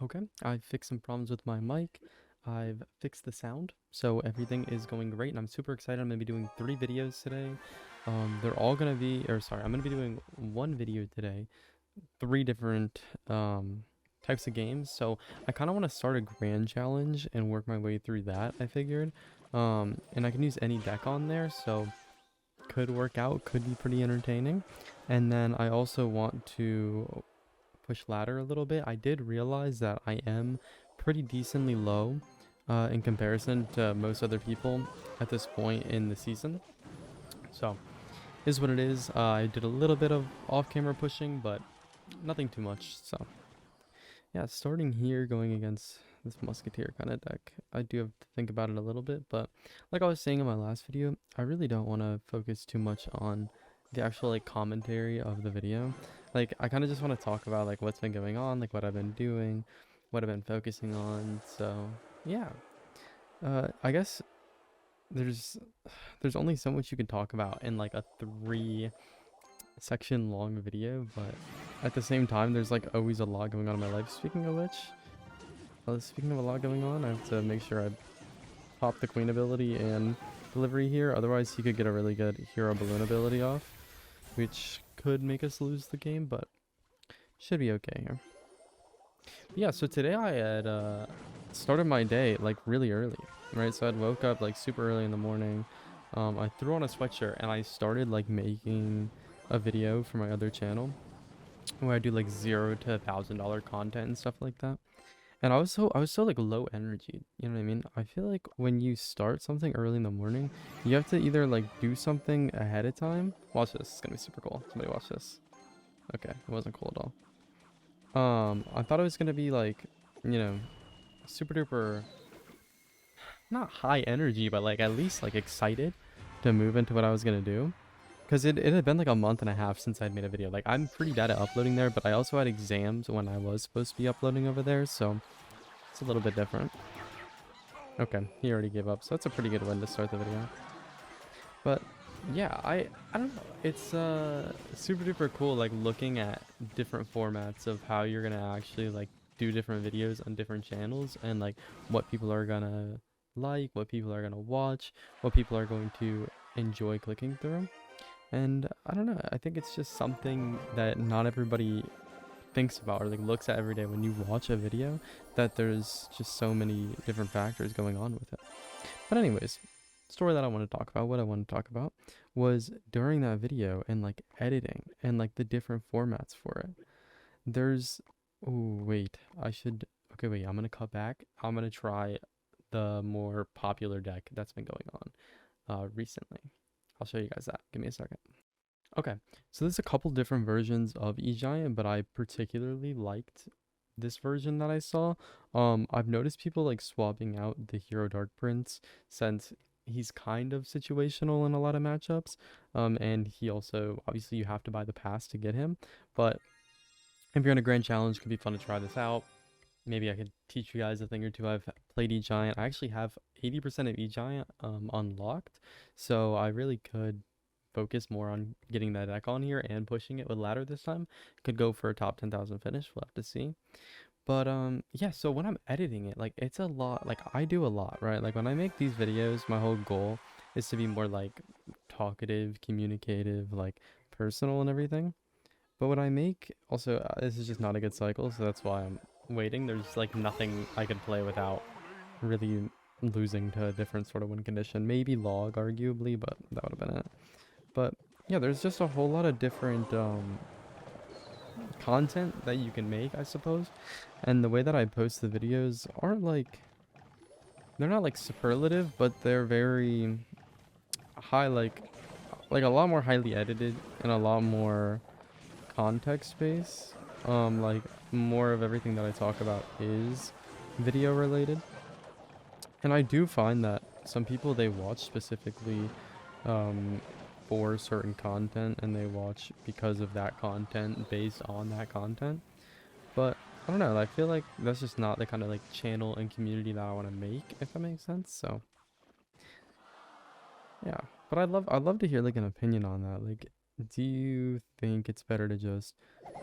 Okay, I fixed some problems with my mic. I've fixed the sound, so everything is going great, and I'm super excited. I'm gonna be doing 3 videos today. They're all gonna be, or sorry, I'm gonna be doing one video today, 3 different types of games. So I kind of want to start a grand challenge and work my way through that. I figured, and I can use any deck on there, so could work out, could be pretty entertaining. And then I also want to push ladder a little bit. I did realize that I am pretty decently low in comparison to most other people at this point in the season. So, is what it is. I did a little bit of off-camera pushing, but nothing too much. So, yeah, starting here, going against this musketeer kind of deck, I do have to think about it a little bit. But like I was saying in my last video, I really don't want to focus too much on the actual like commentary of the video. Like I kind of just want to talk about like what's been going on, like what I've been doing, what I've been focusing on. So yeah, I guess there's there's only so much you can talk about in like a 3 section long video, but at the same time there's like always a lot going on in my life. Speaking of which, speaking of a lot going on, I have to make sure I pop the queen ability and delivery here, otherwise he could get a really good hero balloon ability off, which could make us lose the game, but should be okay here. But yeah, so today I had started my day like really early, right? So I woke up like super early in the morning. I threw on a sweatshirt and I started like making a video for my other channel where I do like $0 to $1,000 content and stuff like that. And I was so like low energy, you know what I mean? I feel like when you start something early in the morning, you have to either like do something ahead of time. Watch this, it's gonna be super cool. Somebody watch this. Okay, it wasn't cool at all. I thought it was gonna be like, you know, super duper, not high energy, but like at least like excited to move into what I was gonna do. Cause it had been like a month and a half since I'd made a video. Like I'm pretty bad at uploading there, but I also had exams when I was supposed to be uploading over there, so it's a little bit different. Okay, he already gave up, so that's a pretty good win to start the video. But yeah, I don't know. It's super duper cool like looking at different formats of how you're gonna actually like do different videos on different channels and like what people are gonna like, what people are gonna watch, what people are going to enjoy clicking through. And I don't know, I think it's just something that not everybody thinks about or like looks at every day when you watch a video, that there's just so many different factors going on with it. But anyways, story that I want to talk about, what I want to talk about was during that video and like editing and like the different formats for it. There's, oh wait, I should, okay wait, I'm gonna cut back. I'm gonna try the more popular deck that's been going on recently. I'll show you guys that. Give me a second. Okay, so there's a couple different versions of E-Giant, but I particularly liked this version that I saw. I've noticed people like swapping out the Hero Dark Prince since he's kind of situational in a lot of matchups. And he also, obviously you have to buy the pass to get him, but if you're in a grand challenge, it could be fun to try this out. Maybe I could teach you guys a thing or two. I've played E-Giant. I actually have 80% of E-Giant unlocked, so I really could focus more on getting that deck on here and pushing it with ladder this time. Could go for a top 10,000 finish. We'll have to see. But yeah, so when I'm editing it, like it's a lot. Like I do a lot, right? Like when I make these videos, my whole goal is to be more like talkative, communicative, like personal and everything. But what I make also, this is just not a good cycle, so that's why I'm waiting. There's like nothing I could play without really losing to a different sort of win condition. Maybe log, arguably, but that would have been it. But yeah, there's just a whole lot of different content that you can make, I suppose. And the way that I post the videos aren't like, they're not like superlative, but they're very high, like a lot more highly edited and a lot more context space. Like more of everything that I talk about is video related. And I do find that some people, they watch specifically um for certain content and they watch because of that content based on that content. But I don't know, I feel like that's just not the kind of like channel and community that I want to make, if that makes sense. So yeah, but I'd love to hear like an opinion on that. Like, do you think it's better to just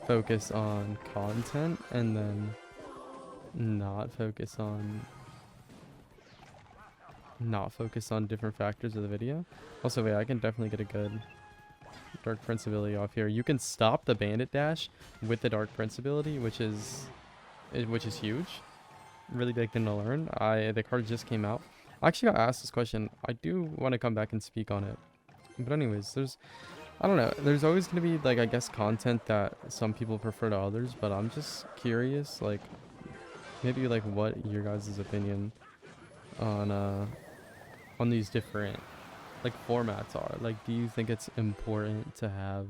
focus on content and then not focus on different factors of the video. Also, wait, I can definitely get a good Dark Prince ability off here. You can stop the Bandit dash with the Dark Prince ability, which is huge. Really big thing to learn. The card just came out. I actually got asked this question. I do want to come back and speak on it. But anyways, I don't know. There's always going to be, like, I guess, content that some people prefer to others, but I'm just curious, like, maybe, like, what your guys' opinion on these different, like, formats are. Like, do you think it's important to have,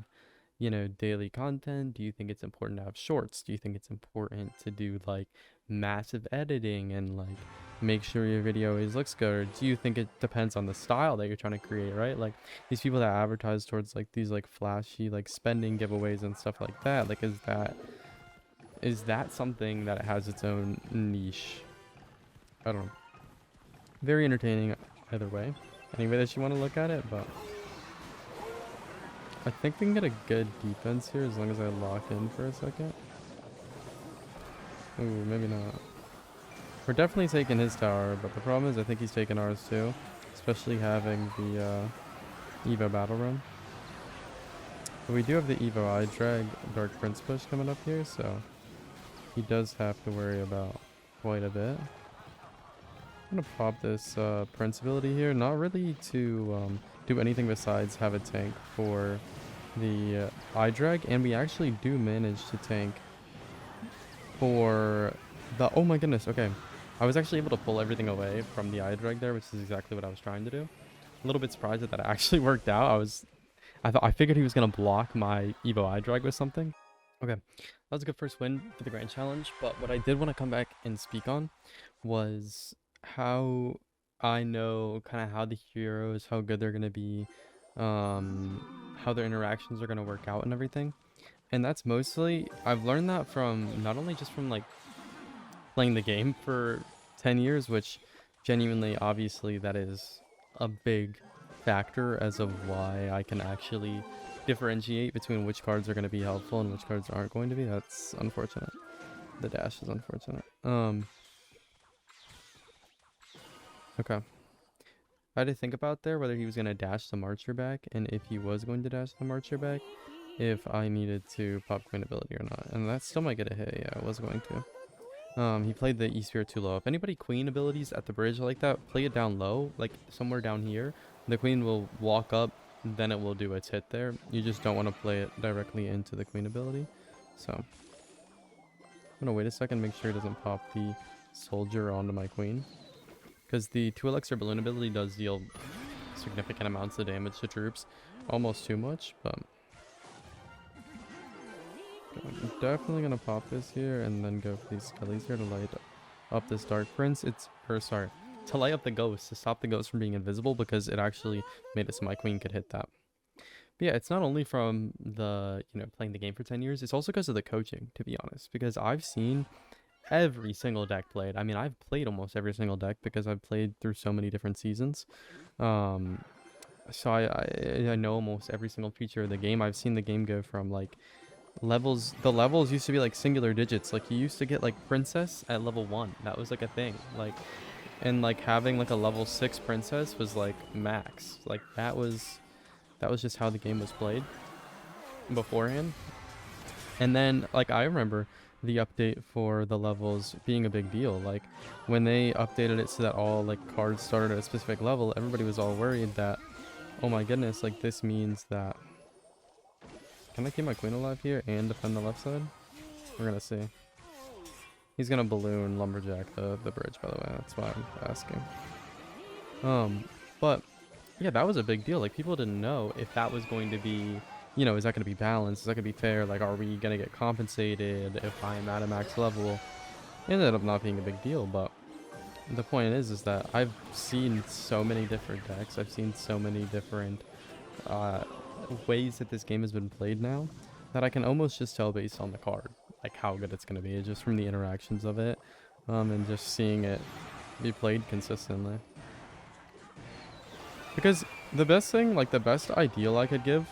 you know, daily content? Do you think it's important to have shorts? Do you think it's important to do, like, massive editing and, like, make sure your video always looks good? Or do you think it depends on the style that you're trying to create, right? Like, these people that advertise towards, like, these, like, flashy, like, spending giveaways and stuff like that, like, is that something that has its own niche? I don't know. Very entertaining either way, any way that you want to look at it, but I think we can get a good defense here as long as I lock in for a second. Ooh, maybe not. We're definitely taking his tower, but the problem is I think he's taking ours too, especially having the Evo battle run. But we do have the Evo Eye Drag Dark Prince push coming up here, so he does have to worry about quite a bit. I'm gonna pop this Prince ability here, not really to do anything besides have a tank for the Eye Drag, and we actually do manage to tank for the, oh my goodness, okay. I was actually able to pull everything away from the Eye Drag there, which is exactly what I was trying to do. A little bit surprised that that actually worked out. I figured he was gonna block my Evo Eye Drag with something. Okay, that was a good first win for the Grand Challenge, but what I did want to come back and speak on was how I know kind of how the heroes, how good they're gonna be, how their interactions are gonna work out and everything. And that's mostly, I've learned that from not only just from like playing the game for 10 years, which genuinely, obviously, that is a big factor as of why I can actually differentiate between which cards are going to be helpful and which cards aren't going to be. That's unfortunate. The dash is unfortunate. Okay. I had to think about there whether he was going to dash the Marcher back, and if he was going to dash the Marcher back, if I needed to pop Queen ability or not. And that still might get a hit. Yeah, I was going to. He played the E-Sphere too low. If anybody Queen abilities at the bridge like that, play it down low, like somewhere down here. The Queen will walk up, then it will do its hit there. You just don't want to play it directly into the Queen ability. So, I'm going to wait a second, make sure he doesn't pop the Soldier onto my Queen. Because the 2 Elixir Balloon ability does deal significant amounts of damage to troops. Almost too much, but I'm definitely going to pop this here and then go for these Skellies here to light up this Dark Prince. To light up the Ghost, to stop the Ghost from being invisible, because it actually made it so my Queen could hit that. But yeah, it's not only from the, playing the game for 10 years, it's also because of the coaching, to be honest. Because I've seen every single deck played. I mean, I've played almost every single deck because I've played through so many different seasons. So I know almost every single feature of the game. I've seen the game go from like levels. The levels used to be like singular digits. Like you used to get like Princess at level 1. That was like a thing. Like, and like having like a level 6 Princess was like max. Like that was just how the game was played beforehand. And then like I remember the update for the levels being a big deal. Like when they updated it so that all like cards started at a specific level, everybody was all worried that, oh my goodness, like this means that, can I keep my Queen alive here and defend the left side? We're gonna see. He's gonna balloon lumberjack the bridge, by the way. That's why I'm asking. But yeah, that was a big deal. Like people didn't know if that was going to be, is that going to be balanced? Is that going to be fair? Like, are we going to get compensated if I'm at a max level? It ended up not being a big deal, but the point is that I've seen so many different decks. I've seen so many different ways that this game has been played now that I can almost just tell based on the card, like how good it's going to be, just from the interactions of it, and just seeing it be played consistently. Because the best thing, like the best ideal I could give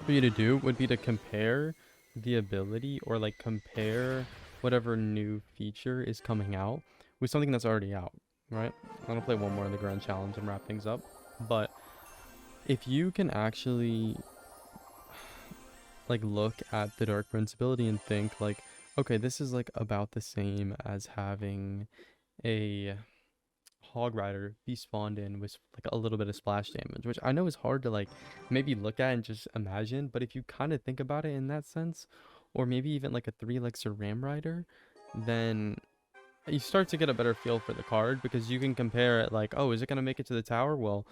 for you to do would be to compare the ability, or like compare whatever new feature is coming out with something that's already out, right? I'm gonna play one more in the grand challenge and wrap things up. But if you can actually like look at the Dark Prince ability and think like, okay, this is like about the same as having a Hog Rider be spawned in with like a little bit of splash damage, which I know is hard to like maybe look at and just imagine, but if you kind of think about it in that sense, or maybe even like a 3-Elixir Ram Rider, then you start to get a better feel for the card because you can compare it like, oh, is it going to make it to the tower? Well,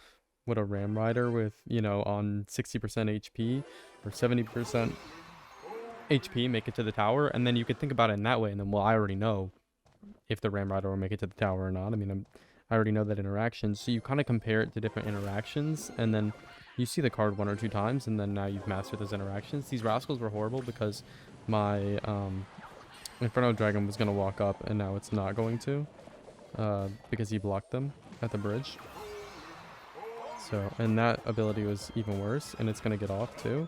would a Ram Rider with, you know, on 60% HP or 70% HP make it to the tower? And then you could think about it in that way. And then, well, I already know if the Ram Rider will make it to the tower or not. I mean, I already know that interaction. So you kind of compare it to different interactions. And then you see the card 1 or 2 times. And then now you've mastered those interactions. These rascals were horrible because my Inferno Dragon was going to walk up. And now it's not going to. Because he blocked them at the bridge. So, and that ability was even worse, and it's gonna get off too.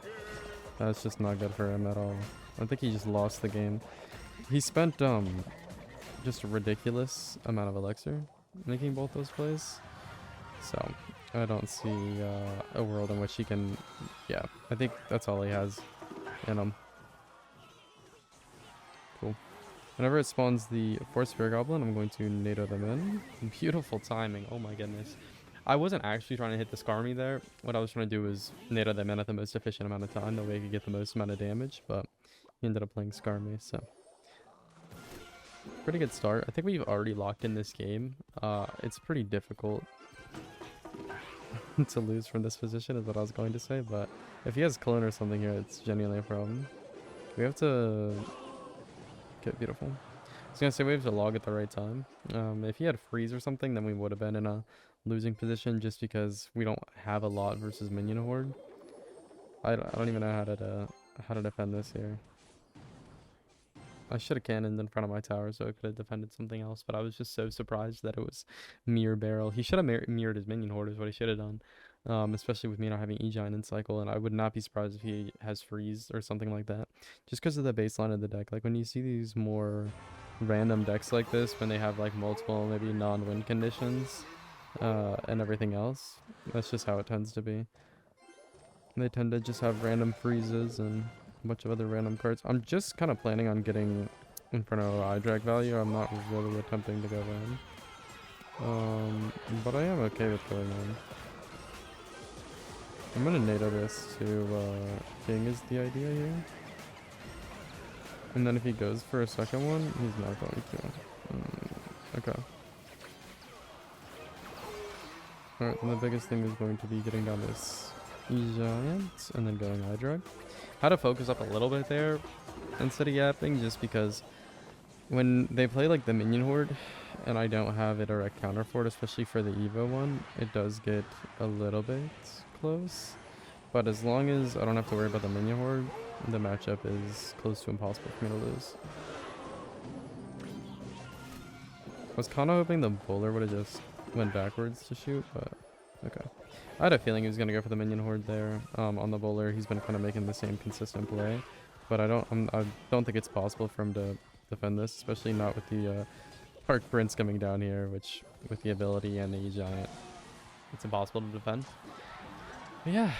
That's just not good for him at all. I think he just lost the game. He spent just a ridiculous amount of elixir making both those plays. So I don't see a world in which he can. Yeah, I think that's all he has in him. Cool. Whenever it spawns the Force Spear Goblin, I'm going to NATO them in. Beautiful timing. Oh my goodness. I wasn't actually trying to hit the Skarmy there. What I was trying to do was NATO them in at the most efficient amount of time. That way I could get the most amount of damage. But he ended up playing Skarmy, so. Pretty good start. I think we've already locked in this game. It's pretty difficult to lose from this position is what I was going to say. But if he has clone or something here, it's genuinely a problem. We have to... Okay, beautiful. I was gonna say we have to log at the right time. If he had freeze or something, then we would have been in a losing position just because we don't have a lot versus minion horde. I don't even know how to defend this here. I should have cannoned in front of my tower so I could have defended something else, but I was just so surprised that it was mirror barrel. He should have mirrored his minion horde is what he should have done. Especially with me not having E-Giant in cycle, and I would not be surprised if he has freeze or something like that. Just because of the baseline of the deck. Like when you see these more random decks like this, when they have like multiple maybe non-win conditions and everything else, that's just how it tends to be. They tend to just have random freezes and a bunch of other random cards. I'm just kind of planning on getting Inferno eye drag value. I'm not really attempting to go in. But I am okay with going in. I'm gonna NATO this to King is the idea here. And then if he goes for a second one, he's not going to. Okay. Alright, then the biggest thing is going to be getting down this E-Giant and then going eye drag. Had to focus up a little bit there instead of yapping just because when they play like the minion horde and I don't have a direct counter for it, especially for the Evo one, it does get a little bit close. But as long as I don't have to worry about the minion horde, the matchup is close to impossible for me to lose. I was kind of hoping the bowler would have just went backwards to shoot, but okay. I had a feeling he was going to go for the minion horde there. On the bowler, he's been kind of making the same consistent play, but I don't think it's possible for him to defend this, especially not with the Dark Prince coming down here, which with the ability and the E-Giant, it's impossible to defend. But yeah,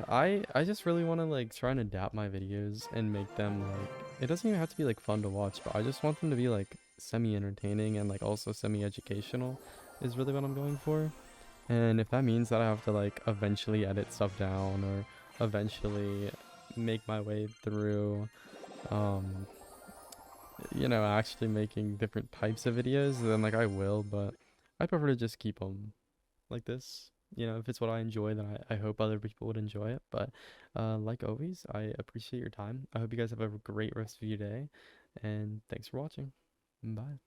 I just really want to like try and adapt my videos and make them like, it doesn't even have to be like fun to watch, but I just want them to be like semi-entertaining and like also semi-educational is really what I'm going for. And if that means that I have to like eventually edit stuff down or eventually make my way through you know, actually making different types of videos, then like I will, but I prefer to just keep them like this. You know, if it's what I enjoy, then I hope other people would enjoy it. But like always, I appreciate your time. I hope you guys have a great rest of your day, and thanks for watching. Bye.